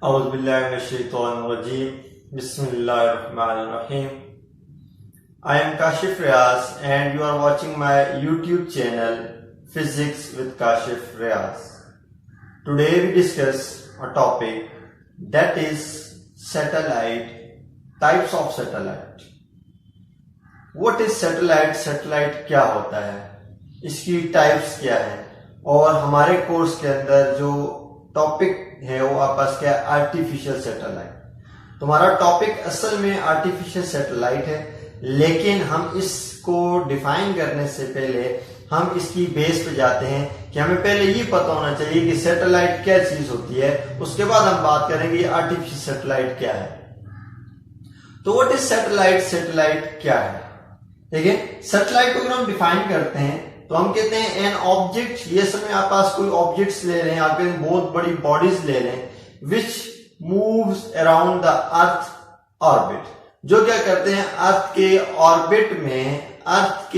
Auzubillahiminash-shaytanir-rajeem. Bismillahir-rahmanir-rahim. I am Kashif Riaz and you are watching my YouTube channel Physics with Kashif Riaz. Today we discuss a topic that is satellite, types of satellite. What is satellite? Satellite क्या होता है, इसकी types क्या है, और हमारे course के अंदर जो टॉपिक है वो आपस क्या है, आर्टिफिशियल सैटेलाइट। तुम्हारा टॉपिक असल में आर्टिफिशियल सैटेलाइट है, लेकिन हम इसको डिफाइन करने से पहले हम इसकी बेस पे जाते हैं कि हमें पहले ये पता होना चाहिए कि सैटेलाइट क्या चीज होती है, उसके बाद हम बात करेंगे आर्टिफिशियल सैटेलाइट क्या है। तो व्हाट इज सैटेलाइट? सैटेलाइट क्या है? देखिए, सैटेलाइट को अगर हम डिफाइन करते हैं तो हम कहते हैं एन ऑब्जेक्ट, ये समय आप पास कोई ऑब्जेक्ट्स ले रहे हैं, आपके बहुत बड़ी बॉडीज ले रहे हैं, विच moves around the earth orbit, जो क्या करते हैं अर्थ के ऑर्बिट में अर्थ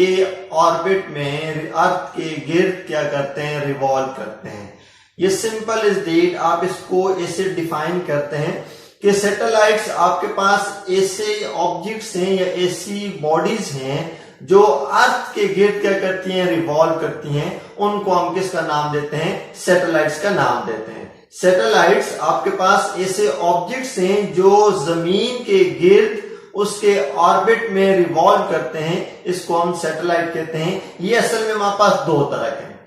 के गिर्द क्या करते हैं, रिवॉल्व करते हैं। ये सिंपल इज डेट, आप इसको ऐसे डिफाइन करते हैं कि सैटेलाइट्स आपके पास ऐसे ऑब्जेक्ट्स हैं या ऐसी बॉडीज हैं जो अर्थ के गिर्द क्या करती हैं, रिवॉल्व करती हैं। उनको हम किसका नाम देते हैं? सैटेलाइट्स का नाम देते हैं। सैटेलाइट्स आपके पास ऐसे ऑब्जेक्ट्स हैं जो जमीन के गिर्द उसके ऑर्बिट में रिवॉल्व करते हैं, इसको हम सैटेलाइट कहते हैं। ये असल में हमारे पास दो तरह के हैं,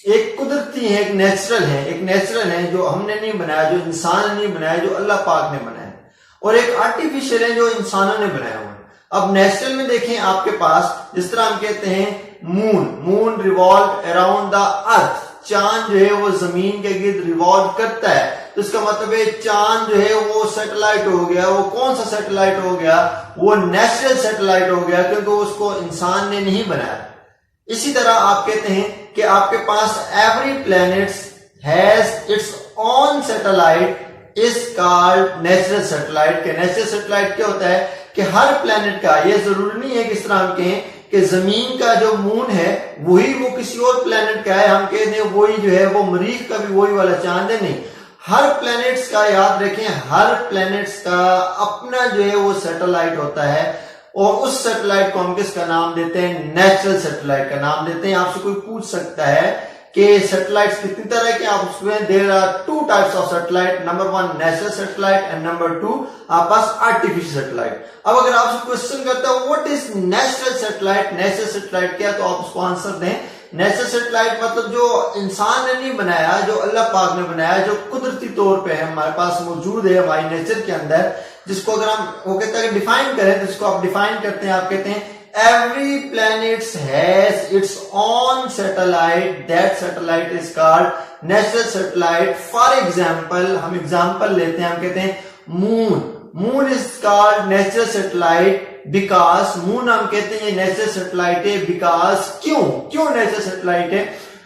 एक कुदरती है, एक नेचुरल है। एक नेचुरल है जो हमने नहीं बनाया, जो इंसान ने नहीं बनाया, जो अल्लाह पाक ने बनाया, और एक आर्टिफिशियल है जो इंसानों ने बनाया हुआ है। अब नेचुरल में देखें आपके पास, जिस तरह हम कहते हैं moon revolve around the earth, चांद जो है वो जमीन के गिर्द रिवॉल्व करता है, तो इसका मतलब है चांद जो है वो सैटेलाइट हो गया। वो कौन सा सैटेलाइट हो गया? वो नेचुरल सैटेलाइट हो गया, क्योंकि उसको इंसान ने नहीं बनाया। इसी तरह आप कहते हैं कि आपके पास every planet has its own satellite is called natural satellite. के नेचुरल सैटेलाइट क्या होता है कि हर प्लैनेट का, ये जरूरी नहीं है किस तरह हम कहें कि जमीन का जो मून है वही वो किसी और प्लैनेट का है, हम कहते हैं वही जो है वो मरीख का भी वही वाला चांद है। नहीं, हर प्लैनेट्स का याद रखें, हर प्लैनेट्स का अपना जो है वो सैटेलाइट होता है, और उस सैटेलाइट को हम किसका नाम देते हैं? नेचुरल सैटेलाइट का नाम देते हैं। आपसे कोई पूछ सकता है कि सैटेलाइट्स कितनी तरह के? आप उसमें there are two types of satellite, number 1 natural satellite and number 2 आपके पास आर्टिफिशियल सैटेलाइट। अब अगर आपसे क्वेश्चन करता है what is natural satellite, natural satellite क्या, तो आप उसको आंसर दें नेचुरल सैटेलाइट मतलब जो इंसान ने नहीं बनाया, जो अल्लाह पाक ने बनाया, जो कुदरती तौर पे है, हमारे पास मौजूद है हमारी नेचर के अंदर, जिसको अगर हम वो कहते हैं डिफाइन करें तो इसको आप डिफाइन करते हैं, आप कहते हैं every planet has its own satellite, that satellite is called natural satellite. For example, हम एग्जांपल लेते हैं, हम कहते हैं moon is called natural satellite because moon हम कहते हैं नेचुरल सैटेलाइट है, because क्यों नेचुरल सैटेलाइट है?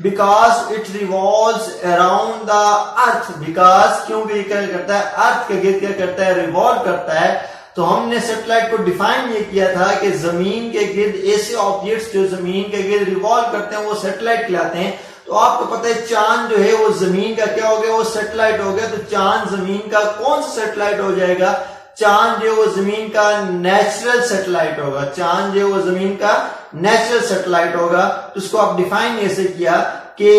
because it revolves around the earth, because क्योंकि ये क्या करता है, अर्थ के गिर्द क्या करता है, रिवॉल्व करता है। तो हमने सैटेलाइट को डिफाइन ये किया था कि जमीन के गिर्द ऐसे ऑब्जेक्ट्स जो जमीन के गिर्द रिवॉल्व करते हैं वो सैटेलाइट कहलाते हैं। तो आपको पता है चांद जो है वो जमीन का क्या हो गया, वो सैटेलाइट हो गया। तो चांद जमीन का कौन सा सैटेलाइट हो जाएगा? चांद जो वो जमीन का नेचुरल सैटेलाइट होगा। चांद जो वो जमीन का नेचुरल सैटेलाइट होगा। तो उसको आप डिफाइन ऐसे किया कि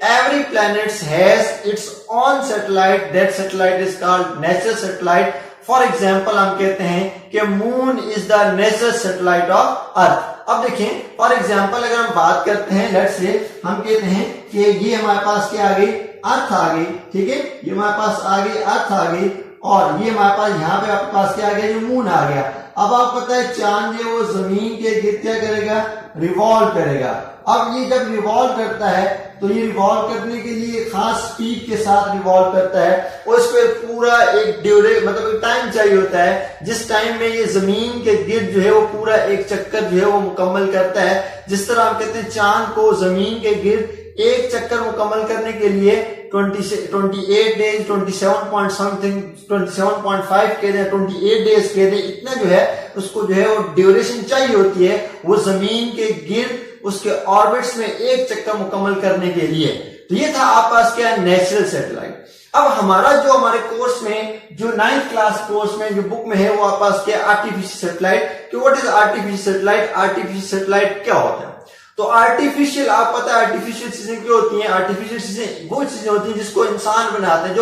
every planet has its own satellite, that satellite is called natural satellite. For example हम कहते हैं कि moon is the natural satellite of earth. अब देखें, फॉर एग्जाम्पल अगर हम बात करते हैं, लेट्स से हम कहते हैं कि ये हमारे पास क्या आ गई, अर्थ आ गई, ठीक है, ये हमारे पास आ गई, अर्थ आ गई, और ये हमारे पास यहाँ पे आपके पास क्या आ गया, ये मून आ गया। अब आपको पता है चांद जो वो जमीन के गिर्द क्या करेगा, रिवॉल्व करेगा। अब ये जब रिवॉल्व करता है तो ये रिवॉल्व करने के लिए खास स्पीड के साथ रिवॉल्व करता है, और इसको पूरा एक मतलब टाइम चाहिए होता है, जिस टाइम में ये जमीन के गिर्द जो है वो पूरा एक चक्कर जो है वो मुकम्मल करता है। जिस तरह हम कहते हैं चांद को जमीन के गिर्द एक चक्कर मुकम्मल करने के लिए 28 डेज 27.5 के दे, 28 डेज के दे, इतना जो है उसको जो है वो ड्यूरेशन चाहिए होती है वो जमीन के गिर्द उसके ऑर्बिट्स में एक चक्कर मुकम्मल करने के लिए। तो ये था आप पास क्या, नेचुरल सैटेलाइट। अब हमारे कोर्स में जो 9th क्लास कोर्स में जो बुक में है वो आपके पास क्या आर्टिफिशियल सेटेलाइट। कि what is artificial satellite? Artificial satellite क्या होता है? तो आर्टिफिशियल, आप पता है आर्टिफिशियल चीजें क्या होती हैं? आर्टिफिशियल चीजें वो चीजें होती हैं जिसको इंसान बनाते हैं,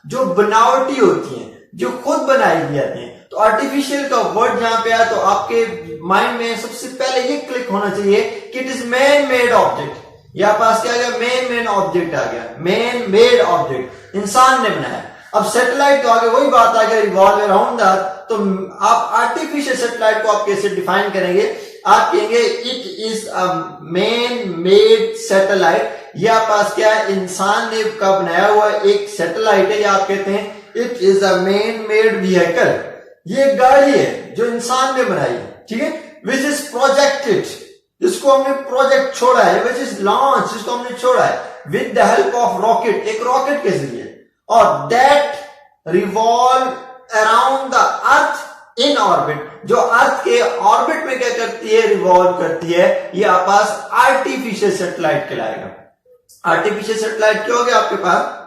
जो बनावटी होती हैं, जो खुद बनाई जाती हैं। तो आर्टिफिशियल का वर्ड जहां पे आया तो आपके माइंड में सबसे पहले ये क्लिक होना चाहिए कि it is man made object. यहां पास क्या आ गया? मैन ऑब्जेक्ट आ गया, मैन मेड ऑब्जेक्ट, इंसान ने बनाया। अब सैटेलाइट तो आगे वही बात आ गया, रिवॉल्व अराउंड द अर्थ। तो आप आर्टिफिशियल सैटेलाइट को आप कैसे डिफाइन करेंगे? आप कहेंगे it is a man made satellite. यह पास क्या है? इंसान ने का बनाया हुआ एक सैटेलाइट है, या आप कहते हैं it is a man made vehicle. ये गाड़ी है जो इंसान ने बनाई है, ठीक है। विच इज प्रोजेक्टेड, जिसको हमने प्रोजेक्ट छोड़ा है, विच इज लॉन्च, जिसको हमने छोड़ा है with the help of rocket, एक रॉकेट के जरिए, और that revolve around the earth in orbit, जो अर्थ के ऑर्बिट में क्या करती है? रिवॉल्व करती है। ये आपके पास आर्टिफिशियल सैटेलाइट कहलाएगा। आर्टिफिशियल सैटेलाइट क्या हो गया आपके पास?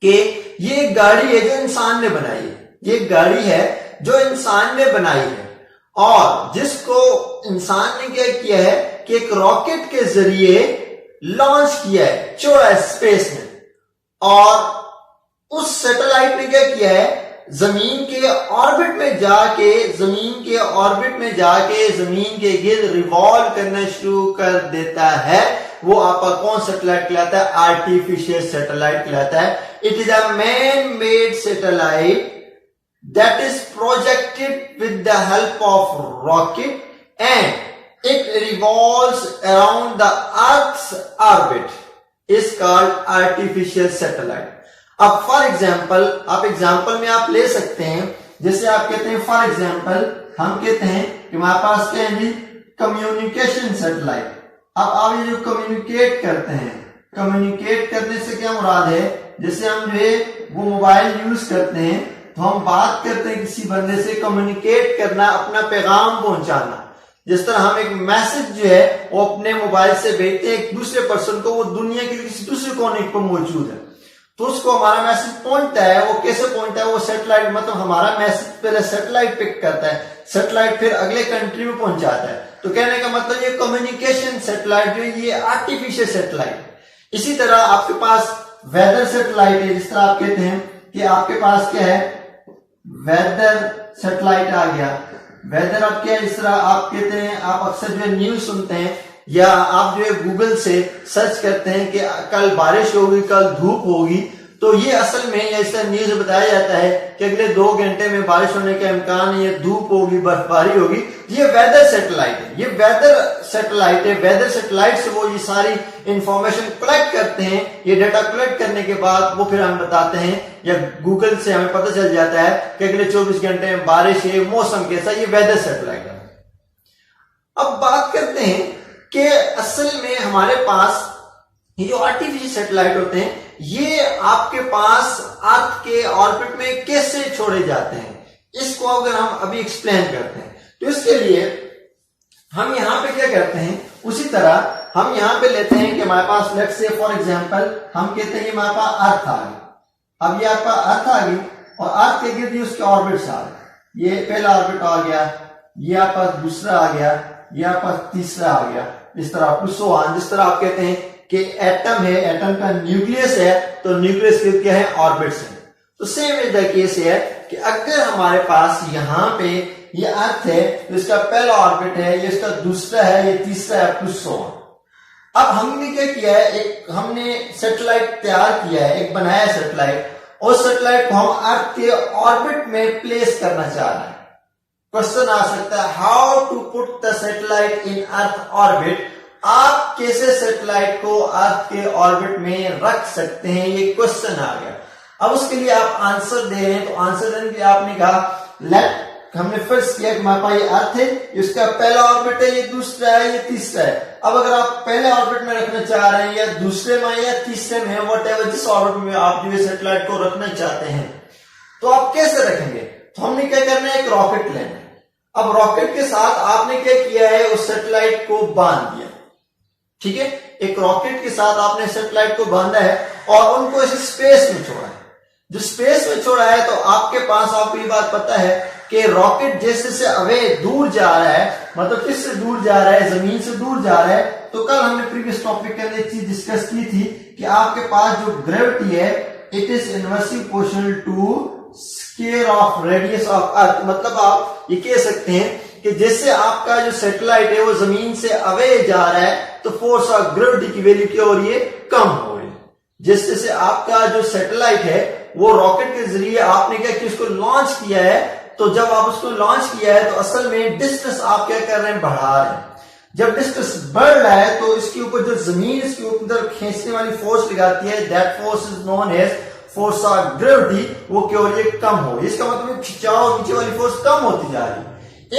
कि ये गाड़ी है जो इंसान ने बनाई है, ये गाड़ी है जो इंसान ने बनाई है, और जिसको इंसान ने क्या किया है कि एक रॉकेट के जरिए लॉन्च किया है, छोड़ा है स्पेस में, और उस सैटेलाइट ने क्या किया है? जमीन के ऑर्बिट में जाके जमीन के गिर्द रिवॉल्व करना शुरू कर देता है। वो आपका कौन सैटेलाइट कहलाता है? आर्टिफिशियल सैटेलाइट कहलाता है। It is a man made satellite that is projected with the help of rocket and it revolves around the earth's orbit is called artificial satellite। अब फॉर एग्जाम्पल, आप एग्जाम्पल में आप ले सकते हैं, जैसे आप कहते हैं फॉर एग्जाम्पल हम कहते हैं कि हमारे पास क्या है जी? Communication satellite. अब आप ये जो कम्युनिकेट करते हैं, कम्युनिकेट करने से क्या मुराद है? जैसे हम जो है वो मोबाइल यूज करते हैं तो हम बात करते हैं किसी बंदे से, कम्युनिकेट करना, अपना पैगाम पहुंचाना। जिस तरह हम एक मैसेज जो है वो अपने मोबाइल से भेजते हैं एक दूसरे पर्सन को, वो दुनिया के किसी दूसरे कोने पर मौजूद है, तो उसको हमारा मैसेज पहुंचता है। वो कैसे पहुंचता है? वो सैटेलाइट, मतलब हमारा मैसेज पहले सैटेलाइट पिक करता है, सैटेलाइट फिर अगले कंट्री में पहुंचाता है। तो कहने का मतलब ये कम्युनिकेशन सैटेलाइट जो है ये आर्टिफिशियल सैटेलाइट। इसी तरह आपके पास वेदर सैटेलाइट है, जिस तरह आप कहते हैं कि आपके पास क्या है? वेदर सैटेलाइट आ गया। वेदर अब क्या है? इस तरह आप कहते हैं, आप अक्सर जो है न्यूज सुनते हैं या आप जो है गूगल से सर्च करते हैं कि कल बारिश होगी, कल धूप होगी, तो ये असल में ऐसा न्यूज में बताया जाता है कि अगले 2 घंटे में बारिश होने का इम्कान है, ये धूप होगी, बर्फबारी होगी। ये वेदर सैटेलाइट है, ये वेदर सैटेलाइट है। वेदर सैटेलाइट से वो ये सारी इंफॉर्मेशन कलेक्ट करते हैं। ये डाटा कलेक्ट करने के बाद वो फिर हम बताते हैं, या गूगल से हमें पता चल जाता है कि अगले 24 घंटे में बारिश है, मौसम कैसा। ये वेदर सैटेलाइट है। अब बात करते हैं कि असल में हमारे पास ये जो आर्टिफिशियल सैटेलाइट होते हैं ये आपके पास अर्थ के ऑर्बिट में कैसे छोड़े जाते हैं, इसको अगर हम अभी एक्सप्लेन करते हैं तो इसके लिए हम यहां पे क्या करते हैं, उसी तरह हम यहां पे लेते हैं कि हमारे पास लेट्स से फॉर एग्जांपल हम कहते हैं कि हमारे पास अर्थ आ गई। अब ये आपका अर्थ आ गई और अर्थ के गिर्द उसके ऑर्बिट्स आ गए। ये पहला ऑर्बिट आ गया, ये आपका दूसरा आ गया, ये आपका तीसरा आ गया। इस तरह जिस तरह आप कहते हैं कि एटम है, एटम का न्यूक्लियस है, तो न्यूक्लियस के क्या है? ऑर्बिट्स है। तो सेम इज द केस है कि अगर हमारे पास यहां पे ये अर्थ है तो इसका पहला ऑर्बिट है, ये इसका दूसरा है, ये तीसरा है, प्लस सो ऑन। अब हमने क्या किया है, एक हमने सैटेलाइट तैयार किया है, एक बनाया सैटेलाइट, और सैटेलाइट को हम अर्थ के ऑर्बिट में प्लेस करना चाह रहे हैं। क्वेश्चन आ सकता है how to put the satellite in earth orbit. आप कैसे सैटेलाइट को अर्थ के ऑर्बिट में रख सकते हैं, ये क्वेश्चन आ गया। अब उसके लिए आप आंसर दे रहे हैं, तो आंसर देने के लिए आपने कहा लेट, हमने फर्स्ट किया कि हमारे पास ये अर्थ है, इसका पहला ऑर्बिट है, ये दूसरा है, ये तीसरा है। अब अगर आप पहले ऑर्बिट में रखना चाह रहे हैं या दूसरे में या तीसरे में, व्हाटएवर जिस ऑर्बिट में आप जो सैटेलाइट को रखना चाहते हैं, तो आप कैसे रखेंगे? तो हमने क्या करना है, एक रॉकेट लेना है। अब रॉकेट के साथ आपने क्या किया है, उस सैटेलाइट को बांध दिया। ठीक है, एक रॉकेट के साथ आपने सैटेलाइट को बांधा है और उनको इस स्पेस में छोड़ा है। जो स्पेस में छोड़ा है तो आपके पास, आपको ये बात पता है कि रॉकेट जैसे से अवे दूर जा रहा है, मतलब किससे दूर जा रहा है, जमीन से दूर जा रहा है। तो कल हमने प्रीवियस टॉपिक के अंदर एक चीज डिस्कस की थी कि आपके पास जो ग्रेविटी है it is inversely proportional to square of radius of earth. मतलब आप ये कह सकते हैं कि जैसे आपका जो सैटेलाइट है वो जमीन से अवे जा रहा है तो फोर्स ऑफ ग्रेविटी की वैल्यू क्या हो रही है, कम हो रही है। जिस जैसे आपका जो सैटेलाइट है वो रॉकेट के जरिए आपने क्या कि उसको लॉन्च किया है, तो जब आप उसको लॉन्च किया है तो असल में डिस्टेंस आप क्या कर रहे हैं, बढ़ा रहे हैं। जब डिस्टेंस बढ़ रहा है तो इसके ऊपर जो जमीन इसके ऊपर खींचने वाली फोर्स लगाती है, that force is known as force of gravity, वो क्या हो रही है, कम हो रही है। इसका मतलब खिंचाव नीचे वाली फोर्स कम होती जा रही है।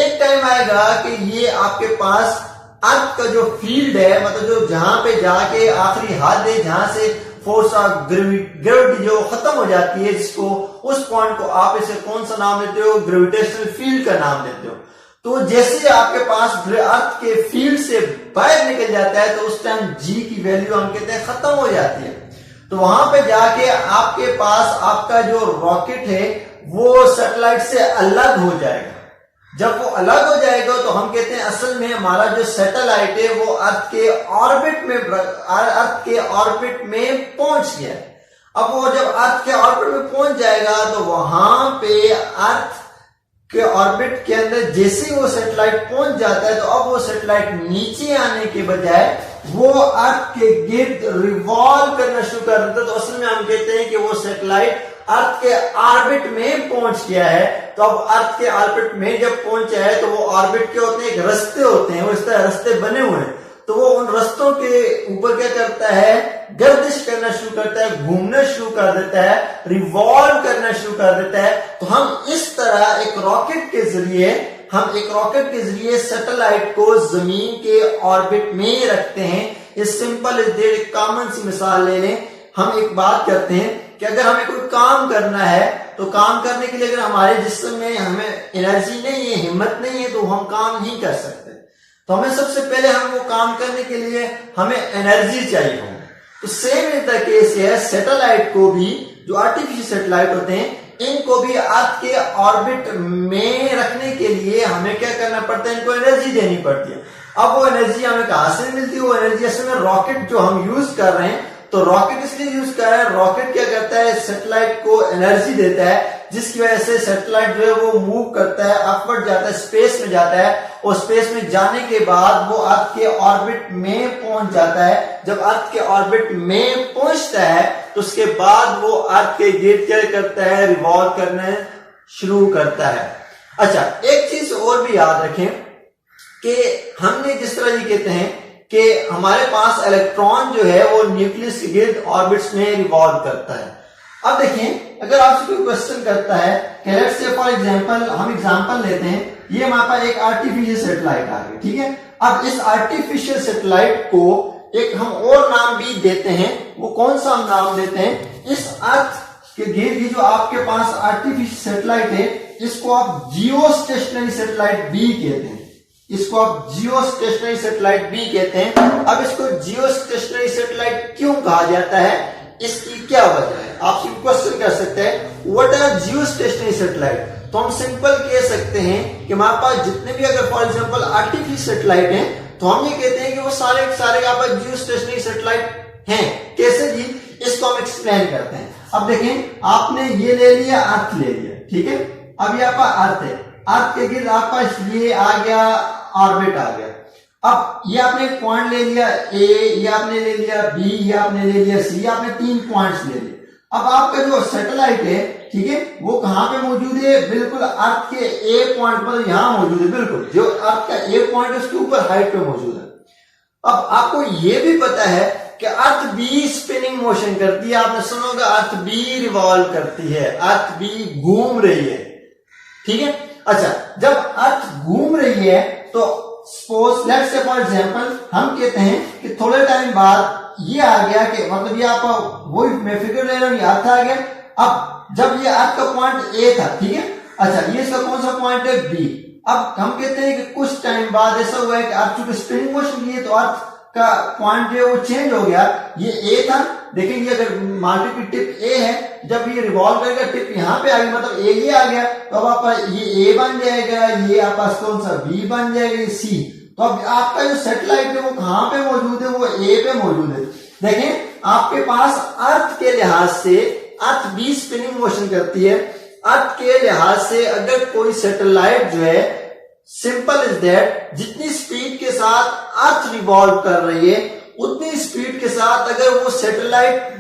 एक टाइम आएगा कि ये आपके पास अर्थ का जो फील्ड है, मतलब जो जहां पे जाके आखिरी हद है जहां से फोर्स ऑफ ग्रेविटी जो खत्म हो जाती है, जिसको उस पॉइंट को आप इसे कौन सा नाम देते हो, ग्रेविटेशनल फील्ड का नाम देते हो। तो जैसे आपके पास अर्थ के फील्ड से बाहर निकल जाता है तो उस टाइम जी की वैल्यू हम कहते हैं खत्म हो जाती है। तो वहां पे जाके आपके पास आपका जो रॉकेट है वो सैटेलाइट से अलग हो जाएगा। जब वो अलग हो जाएगा तो हम कहते हैं असल में हमारा जो सैटेलाइट है वो अर्थ के ऑर्बिट में पहुंच गया। अब वो जब अर्थ के ऑर्बिट में पहुंच जाएगा तो वहां पे अर्थ के ऑर्बिट के अंदर जैसे वो सैटेलाइट पहुंच जाता है तो अब वो सैटेलाइट नीचे आने के बजाय वो अर्थ के गिर्द रिवॉल्व करना शुरू कर देता है। तो असल में हम कहते हैं कि वो सैटेलाइट अर्थ के ऑर्बिट में पहुंच गया है। तो अब अर्थ के ऑर्बिट में जब पहुंचा है तो वो ऑर्बिट के होते हैं, एक रास्ते होते हैं, वो इस तरह रास्ते बने हुए हैं। तो वो उन रास्तों के ऊपर क्या करता है, गर्दिश करना शुरू करता है, घूमना शुरू कर देता है, रिवॉल्व करना शुरू कर देता है। तो हम इस तरह एक रॉकेट के जरिए सैटेलाइट को जमीन के ऑर्बिट में रखते हैं। इस सिंपल इज देयर, एक कॉमन सी मिसाल ले लें। हम एक बात करते हैं कि अगर हमें कोई काम करना है तो काम करने के लिए अगर हमारे जिस्म में हमें एनर्जी नहीं है, हिम्मत नहीं है, तो हम काम नहीं कर सकते। तो हमें सबसे पहले हम वो काम करने के लिए हमें एनर्जी चाहिए हो। तो सेम इज द केस है, सैटेलाइट को भी, जो आर्टिफिशियल सैटेलाइट होते हैं इनको भी अर्थ के ऑर्बिट में रखने के लिए हमें क्या करना पड़ता है, इनको एनर्जी देनी पड़ती है। अब वो एनर्जी हमें कहां से मिलती है, वो एनर्जी असल में रॉकेट जो हम यूज कर रहे हैं, तो रॉकेट इसलिए यूज कर रहे हैं, रॉकेट क्या करता है, सैटेलाइट को एनर्जी देता है, जिसकी वजह से सैटेलाइट जो है वो मूव करता है, अपवर्ड जाता है, स्पेस में जाता है, और स्पेस में जाने के बाद वो अर्थ के ऑर्बिट में पहुंच जाता है। जब अर्थ के ऑर्बिट में पहुंचता है तो उसके बाद वो अर्थ के गिर्द क्या करता है, रिवॉल्व करना शुरू करता है। अच्छा, एक चीज और भी याद रखें कि हमने जिस तरह ये कहते हैं कि हमारे पास इलेक्ट्रॉन जो है वो न्यूक्लियस के गिर्द ऑर्बिट्स में रिवॉल्व करता है। अब देखिए, अगर आपसे कोई क्वेश्चन करता है कि लेट्स से फॉर एग्जांपल, हम एग्जांपल लेते हैं, ये हमारे पास एक आर्टिफिशियल सैटेलाइट आ गई, ठीक है। अब इस आर्टिफिशियल सैटेलाइट को एक हम और नाम भी देते हैं, वो कौन सा हम नाम देते हैं, इस अर्थ के गिर्द जो आपके पास आर्टिफिशियल सैटेलाइट है इसको आप जियो स्टेशनरी सैटेलाइट बी कहते हैं। इसको आप जियो स्टेशनरी सैटेलाइट बी कहते हैं। अब इसको जियो स्टेशनरी सैटेलाइट क्यों कहा जाता है, इसकी क्या वजह है, आप क्वेश्चन कर सकते हैं what are geostationary satellite. तो हम सिंपल कह सकते हैं कि हमारे पास जितने भी अगर फॉर एग्जांपल आर्टिफिशियल सैटेलाइट हैं तो हम ये कहते हैं कि वो सारे यहाँ पर जियो स्टेशनरी सैटेलाइट हैं। कैसे जी, इसको हम एक्सप्लेन करते हैं। अब देखें, आपने ये ले लिया, अर्थ ले लिया, ठीक है। अब यहाँ पर अर्थ है, अर्थ के गिर्द आपका ये आ गया, ऑर्बिट आ गया। अब ये आपने एक पॉइंट ले लिया ए, ये आपने ले लिया बी, ये आपने ले लिया सी, आपने 3 पॉइंट्स ले लिए। अब आपका जो सैटेलाइट है, ठीक है, वो कहां पे मौजूद है, बिल्कुल अर्थ के ए पॉइंट पर यहां मौजूद है, बिल्कुल जो अर्थ का ए पॉइंट है उसके ऊपर हाइट पे मौजूद है। अब आपको ये भी पता है कि अर्थ बी स्पिनिंग मोशन करती है, आपने सुना होगा अर्थ बी रिवॉल्व करती है, अर्थ बी घूम रही है, ठीक है। अच्छा, जब अर्थ घूम रही है तो suppose let's say for example हम कहते हैं कि थोड़े टाइम बाद ये आ गया कि मतलब ये आप वही मैं फिगर ले रहा हूं, ये अर्थ आ गया। अब जब ये अर्थ का पॉइंट ए था, ठीक है, अच्छा ये इसका कौन सा पॉइंट है, बी। अब हम कहते हैं कि कुछ टाइम बाद ऐसा हुआ है कि अर्थ चूंकि स्पिनिंग मोशन की है तो अर्थ का पॉइंट जो है वो चेंज हो गया। ये ए था, देखेंगे अगर मान लो कि टिप ए है, जब ये रिवॉल्व करेगा टिप यहाँ पे आ गई, मतलब ए ये आ गया, तो अब आपका ये ए बन जाएगा, ये आपका कौन सा बी बन जाएगा, ये सी। तो अब आपका जो सैटेलाइट है वो कहाँ पे मौजूद है, वो ए पे मौजूद है। देखें आपके पास अर्थ के लिहाज से, अर्थ भी स्पिनिंग मोशन करती है, अर्थ के लिहाज से अगर कोई सैटेलाइट जो है, सिंपल इज दैट, जितनी स्पीड के साथ अर्थ रिवॉल्व कर रही है उतनी स्पीड के साथ अगर वो सैटेलाइट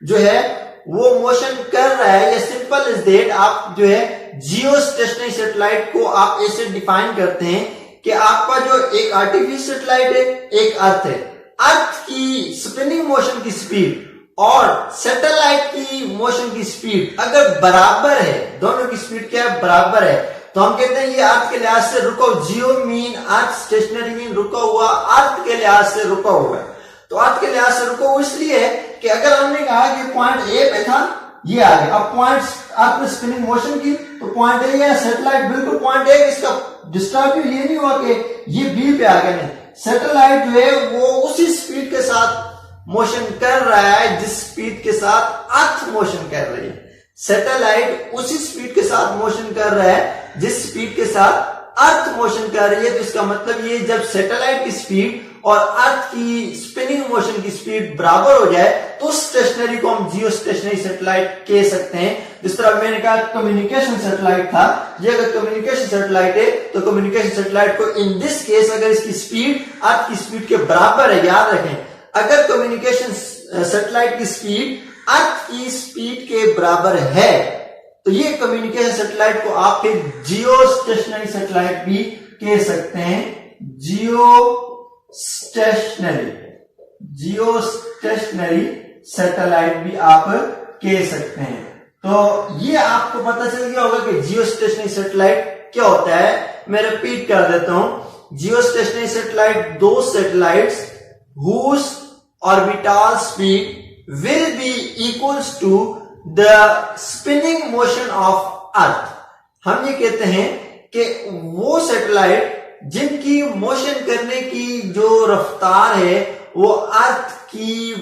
जो है वो मोशन कर रहा है, या सिंपल इज दैट आप जो है जियो स्टेशनरी सैटेलाइट को आप ऐसे डिफाइन करते हैं कि आपका जो एक आर्टिफिशियल सैटेलाइट है, एक अर्थ है, अर्थ की स्पिनिंग मोशन की स्पीड और सैटेलाइट की मोशन की स्पीड अगर बराबर है, दोनों की स्पीड क्या है, बराबर है, तो हम कहते हैं ये अर्थ के लिहाज से रुका, जियो मीन अर्थ, स्टेशनरी मीन रुका हुआ, अर्थ के लिहाज से रुका हुआ है। तो अर्थ के लिहाज से रुका हुआ इसलिए है कि अगर हमने कहा कि पॉइंट ए पे था, ये आ गया, अब पॉइंट अर्थ में स्पिनिंग मोशन की, तो पॉइंट ए या सैटेलाइट बिल्कुल पॉइंट ए, इसका डिस्टर्ब ये नहीं हुआ कि ये बी पे आ गया, नहीं, सैटेलाइट जो है वो उसी स्पीड के साथ मोशन कर रहा है जिस स्पीड के साथ अर्थ मोशन कर रही है। सैटेलाइट उसी स्पीड के साथ मोशन कर रहा है जिस स्पीड के साथ अर्थ मोशन कर रही है। तो इसका मतलब ये, जब सैटेलाइट की स्पीड और अर्थ की स्पिनिंग मोशन की स्पीड बराबर हो जाए तो स्टेशनरी को हम जियो स्टेशनरी सैटेलाइट कह सकते हैं। जिस तरह मैंने कहा कम्युनिकेशन सैटेलाइट था, ये अगर कम्युनिकेशन सैटेलाइट है तो कम्युनिकेशन सैटेलाइट को इन दिस केस अगर इसकी स्पीड अर्थ की स्पीड के बराबर है, याद रखें अगर कम्युनिकेशन सैटेलाइट की स्पीड अर्थ की स्पीड के बराबर है तो ये कम्युनिकेशन सैटेलाइट को आप फिर जियो स्टेशनरी सैटेलाइट भी कह सकते हैं। जियो स्टेशनरी सैटेलाइट भी आप कह सकते हैं। तो ये आपको पता चल गया होगा कि जियो स्टेशनरी सैटेलाइट क्या होता है। मैं रिपीट कर देता हूं, जियो स्टेशनरी सैटेलाइट दो satellites whose orbital speed will be equals to the spinning motion of earth। हम ये कहते हैं कि वो सैटेलाइट जिनकी मोशन करने की जो रफ्तार है वो अर्थ की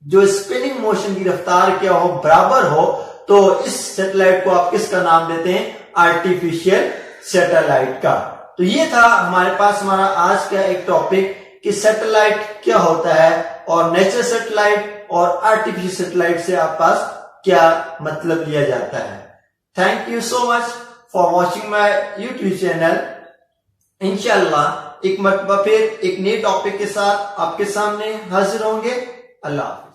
जो स्पिनिंग मोशन की रफ्तार क्या हो, बराबर हो, तो इस सैटेलाइट को आप किसका नाम देते हैं, आर्टिफिशियल सैटेलाइट का। तो ये था हमारे पास हमारा आज का एक टॉपिक कि सैटेलाइट क्या होता है और नेचुरल सैटेलाइट और आर्टिफिशियल सैटेलाइट से आप पास क्या मतलब लिया जाता है। Thank you so much for watching my YouTube channel. इंशाल्लाह एक मरतबा फिर एक नए टॉपिक के साथ आपके सामने हाजिर होंगे। अल्लाह।